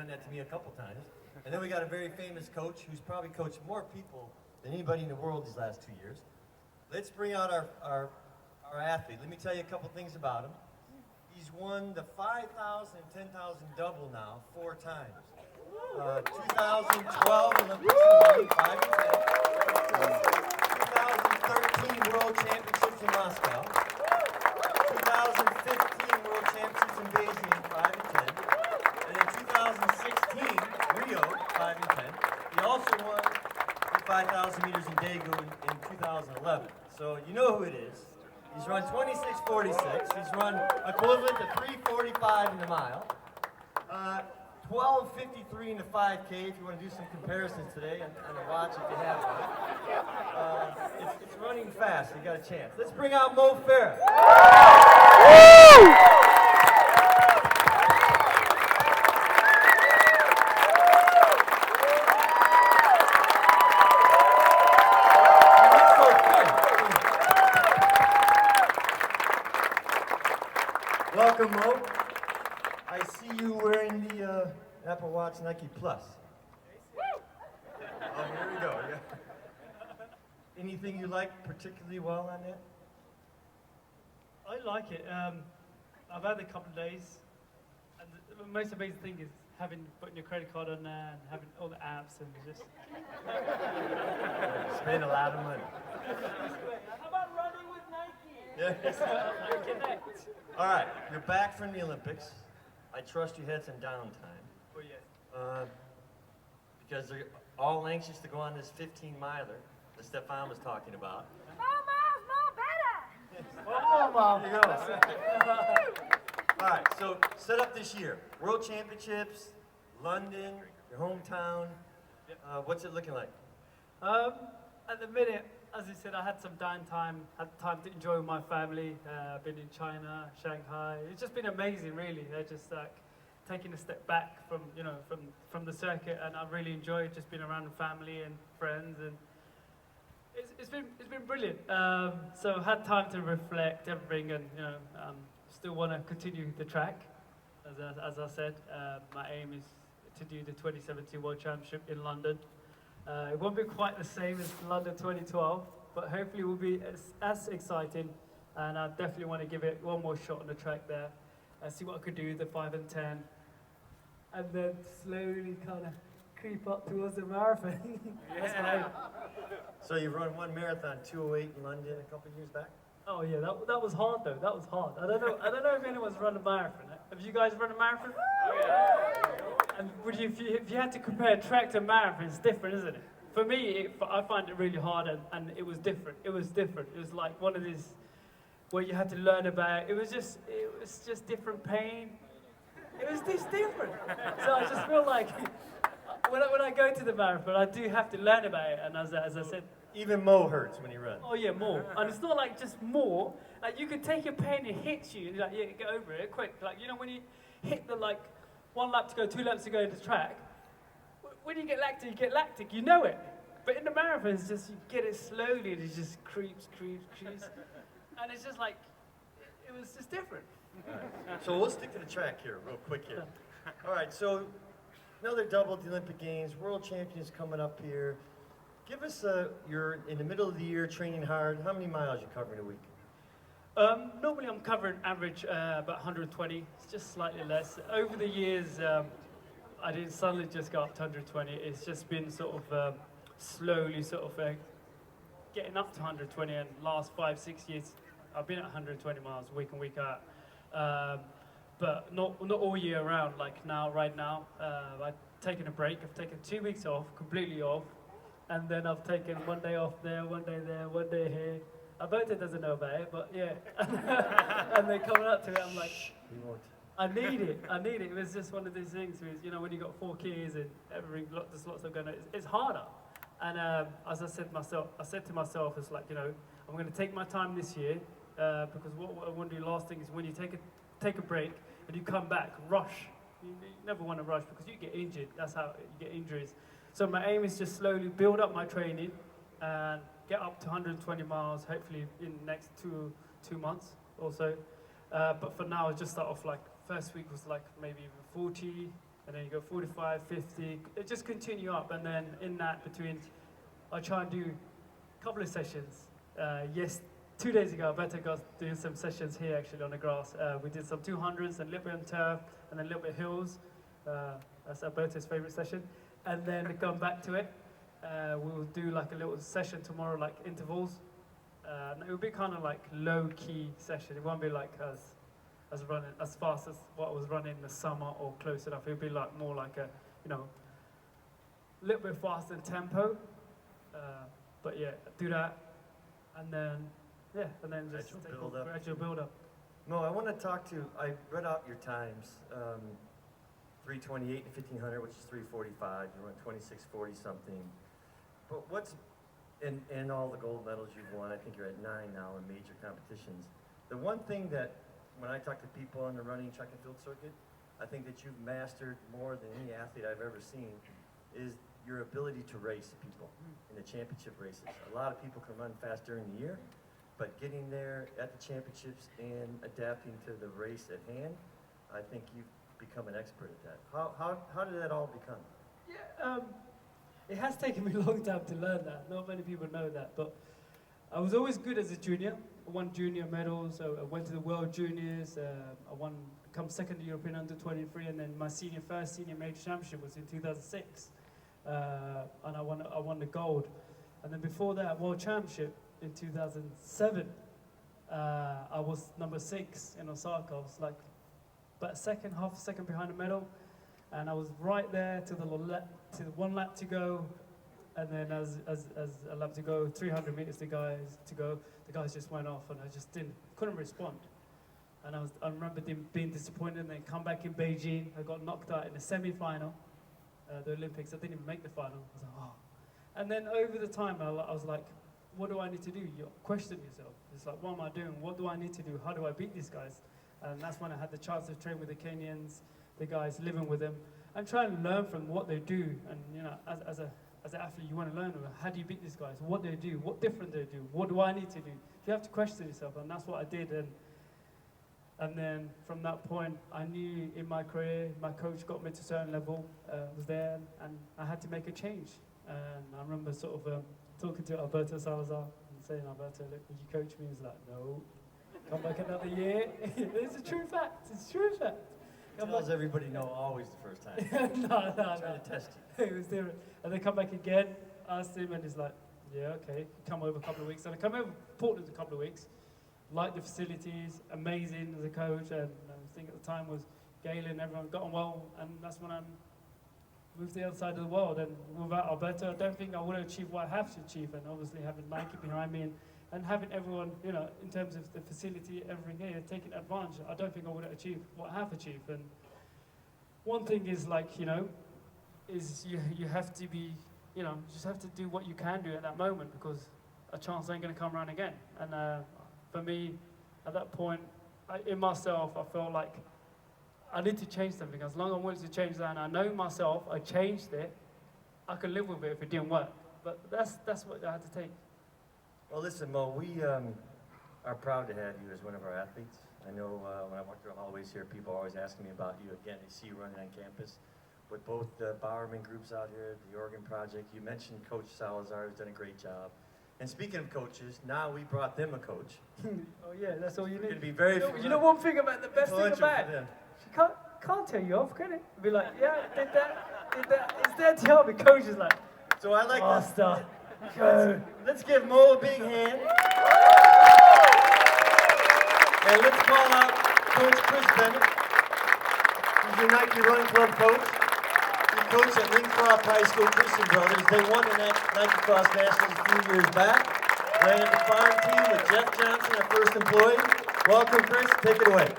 done that to me a couple times. And then we got a very famous coach who's probably coached more people than anybody in the world these last 2 years. Let's bring out our athlete. Let me tell you a couple things about him. He's won the 5,000 and 10,000 double now 4 times. 2012 Olympics, he won 5 and 10. 2013 World Championships in Moscow. 2015 World Championships in Beijing, 5 and 10. And in 2016, Rio, 5 and 10. He also won the 5,000 meters in Daegu in 2011. So you know who it is. He's run 26:46. He's run equivalent to 3:45 in the mile. 12:53 in the 5K. If you want to do some comparisons today on a watch, if you have one. It's running fast. You got a chance. Let's bring out Mo Farah. Welcome, Mo. I see you wearing the Apple Watch Nike Plus. Oh, here we go. Yeah. Anything you like particularly well on that? I like it. I've had it a couple of days. And the most amazing thing is putting your credit card on there and having all the apps and just... Spend a lot of money. How about running with Nike? Yeah. Connect. All right, you're back from the Olympics. I trust you had some downtime. Oh, yeah. Because they're all anxious to go on this 15-miler that Stefan was talking about. More Mom. There you go. All right, so set up this year. World Championships, London, your hometown. What's it looking like? At the minute, as I said, I had some downtime, had time to enjoy with my family. Been in China, Shanghai. It's just been amazing, really. They're just like taking a step back from, from the circuit, and I've really enjoyed just being around family and friends, and it's been brilliant. So had time to reflect everything, and still want to continue the track. As I said, my aim is to do the 2017 World Championship in London. It won't be quite the same as London 2012, but hopefully it will be as exciting, and I definitely want to give it one more shot on the track there, see what I could do, the 5 and 10, and then slowly kind of creep up towards the marathon. Yeah. So you've run one marathon, 2:08 in London a couple of years back? Oh yeah, that was hard though, that was hard. I don't know if anyone's run a marathon. Have you guys run a marathon? Oh yeah. And if you had to compare track to marathon, it's different, isn't it? For me, I find it really hard, and it was different. It was different. It was like one of these where you had to learn about. It was just different pain. It was just different. So I just feel like when I go to the marathon, I do have to learn about it. And as I said, even Mo hurts when he runs. Oh yeah, more. And it's not like just more. Like you can take your pain, it hits you, and you're like, yeah, get over it quick. Like when you hit the 1 lap to go, 2 laps to go to the track, when you get lactic, you know it. But in the marathon, it's just, you get it slowly, and it just creeps. And it's just like, it was just different. Right. So we'll stick to the track here, real quick here. All right, so another double at the Olympic Games, World Champions coming up here. Give us, you're in the middle of the year, training hard. How many miles you covering a week? Normally I'm covering average about 120, it's just slightly less. Over the years, I didn't suddenly just go up to 120, it's just been sort of slowly getting up to 120, and last 5-6 years I've been at 120 miles week in, week out. But not all year round, like right now. I've taken a break, I've taken 2 weeks off, completely off, and then I've taken 1 day off there, 1 day there, 1 day here. Alberto doesn't know about it, but yeah. And then coming up to it, I'm like, I need it. It was just one of these things where, when you got 4 kids and everything, there's lots of going on, it's harder. And as I said to myself, it's like, I'm going to take my time this year, because what I want to do last thing is when you take a break and you come back, rush. You never want to rush because you get injured. That's how you get injuries. So my aim is just slowly build up my training and get up to 120 miles, hopefully in the next two months or so. But for now, I just start off first week was maybe even 40, and then you go 45, 50. It just continue up, and then in that between, I try and do a couple of sessions. Yes, 2 days ago, Alberto got doing some sessions here actually on the grass. We did some 200s and a little bit on turf, and then a little bit hills. That's Alberto's favorite session. And then going back to it, we'll do like a little session tomorrow, like intervals. And it will be kind of like low-key session. It won't be like as running as fast as what I was running in the summer or close enough. It'll be like more like a, you know, a little bit faster in tempo. But yeah, do that, and then just Gradual take a build-up. gradual build up. No, I want to talk to, I read out your times, 3:28 and 1500, which is 3:45. You went 26:40 something. But what's, in all the gold medals you've won, I think you're at 9 now in major competitions. The one thing that, when I talk to people on the running track and field circuit, I think that you've mastered more than any athlete I've ever seen, is your ability to race people in the championship races. A lot of people can run fast during the year, but getting there at the championships and adapting to the race at hand, I think you've become an expert at that. How did that all become? Yeah, it has taken me a long time to learn that. Not many people know that, but I was always good as a junior. I won junior medals. I went to the World Juniors. I won, become second European under 23, and then my first senior major championship was in 2006, and I won the gold. And then before that, World Championship in 2007, I was number 6 in Osaka. I was like about half a second behind the medal, and I was right there to the one lap to go, and then as a lap to go, 300 meters to go, the guys just went off, and I just couldn't respond. And I remember being disappointed, and then come back in Beijing. I got knocked out in the semi-final, the Olympics. I didn't even make the final. I was like, oh. And then over the time, I was like, what do I need to do? You question yourself. It's like, what am I doing? What do I need to do? How do I beat these guys? And that's when I had the chance to train with the Kenyans, the guys living with them, and try and learn from what they do. And you know, as an athlete, you want to learn how do you beat these guys? What they do? What different they do? What do I need to do? You have to question yourself, and that's what I did. And then from that point, I knew in my career, my coach got me to a certain level, was there, and I had to make a change. And I remember sort of talking to Alberto Salazar and saying, Alberto, look, would you coach me? He's like, no, come back another year. It's a true fact. It's a true fact. Tells everybody no always the first time. no. Trying to test you. It was different. And then come back again, asked him, and he's like, yeah, okay, come over a couple of weeks. And I come over to Portland a couple of weeks, liked the facilities, amazing as a coach, and I think at the time was Galen, everyone got on well, and that's when I moved to the other side of the world. And without Alberto, I don't think I would have achieved what I have to achieve, and obviously having Nike behind me and having everyone, you know, in terms of the facility, everything here, taking advantage, I don't think I would have achieved what I have achieved. And one thing is like, you know, is you have to be, you know, just have to do what you can do at that moment, because a chance ain't going to come around again. And for me, at that point, in myself, I felt like I need to change something. As long as I'm willing to change that, and I know myself, I changed it, I could live with it if it didn't work. But that's what I had to take. Well, listen, Mo, we are proud to have you as one of our athletes. I know when I walk through the hallways here, people are always asking me about you. Again, they see you running on campus with both the Bowerman groups out here, the Oregon Project. You mentioned Coach Salazar, who's done a great job. And speaking of coaches, now we brought them a coach. Oh yeah, that's all you need. It'd be very you know one thing about the best thing influential about for them. she can't tell you off, can it? Be like, yeah, did that. It's their job. The coach is like, So I like this. master, go. Let's give Mo a big hand. And let's call out Coach Chris Bennett. He's your Nike Run Club coach. He coached at Lincroft High School Christian Brothers. They won the Nike Cross Nationals a few years back. Ran the farm team with Jeff Johnson, our first employee. Welcome, Chris. Take it away.